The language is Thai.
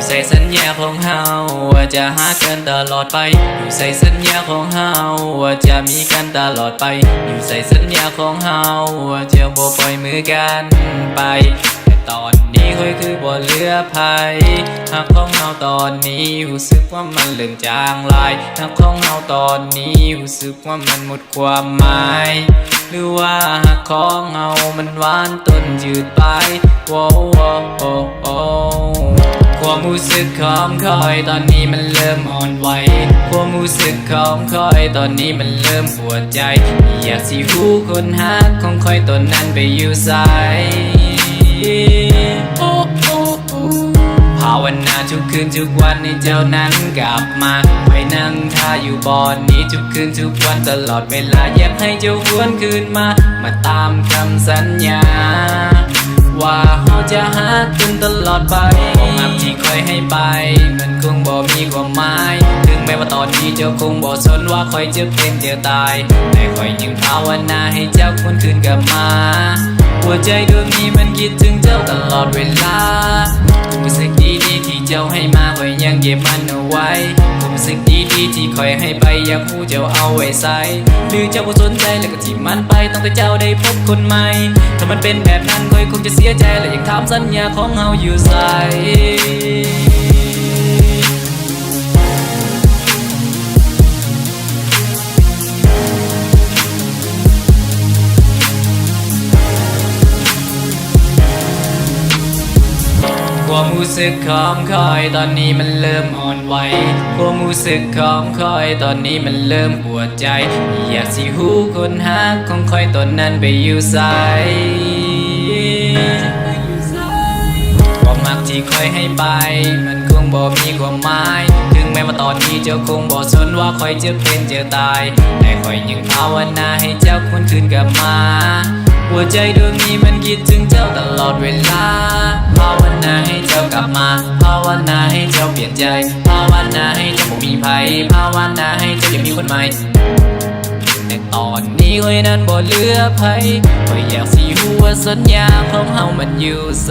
ใส่สัญญาของเฮาว่าจะหากันตลอดไปอยู่ใส่สัญญาของเฮาว่าจะมีกันตลอดไปอยู่ใส่สัญญาของเฮาว่าจะบ่ปล่อยมือกันไปแต่ตอนนี้ค่อยคือบ่เหลือภัยหักของเฮาตอนนี้รู้สึกว่ามันเริ่มจางลายหักของเฮาตอนนี้รู้สึกว่ามันหมดความหมายหรือว่าหักของเฮามันหวานต้นจืดไปความรู้สึกของคอยตอนนี้มันเริ่มอ่อนไหวความรู้สึกของคอยตอนนี้มันเริ่มปวดใจอยากสิหูคนหักของคอยตนนั้นไปอยู่ไสภาวนาทุกคืนทุกวันให้เจ้านั้นกลับมาไปนั่งท่าอยู่บอนนี้ทุกคืนทุกวันตลอดเวลาอยากให้เจ้าหวนคืนมาตามคำสัญญาว่าเราจะหากันตลอดไปความรักที่คอยให้ไปมันคงบ่มีความหมายถึงแม้ว่าตอนนี้เจ้าคงบ่สนว่าคอยจะเป็นจะตายแต่คอยยังภาวนาให้เจ้าควรคืนกลับมาหัวใจดวงนี้มันคิดถึงเจ้าตลอดเวลาความรู้สึกดีๆที่เจ้าให้มาคอยยังเก็บมันเอาไว้ความรู้สึกดีๆที่คอยให้ไปอยากพูดเจ้าเอาไว้ใส่หรือเจ้าบ่สนใจแล้วก็ทิ้งมันไปตั้งแต่เจ้าได้พบคนใหม่ถ้ามันเป็นแบบนั้นคอยคงจะเสียใจและยังถามสัญญาของเฮาอยู่ใส่ความรู้สึกของคอยตอนนี้มันเริ่มอ่อนไหวความรู้สึกของคอยตอนนี้มันเริ่มปวดใจอยากสิหูคนหักของคอยตนนั้นไปอยู่ไสความรักที่คอยให้ไปมันคงบ่มีความหมายถึงแม้ว่าตอนนี้เจ้าคงบ่สนว่าคอยจะเป็นจะตายแต่คอยยังภาวนาให้เจ้าควรคืนกลับมาหัวใจดวงนี้มันคิดถึงเจ้าตลอดเวลาภาวนาให้เจ้ากลับมาภาวนาให้เจ้าเปลี่ยนใจภาวนาให้เจ้าบ่มีภัยภาวนาให้เจ้ายังมีคนใหม่แต่ตอนนี้ข้อยนั้นบ่เหลือภัยข้อยอยากสิรู้ว่าสัญญาของเฮามันอยู่ไส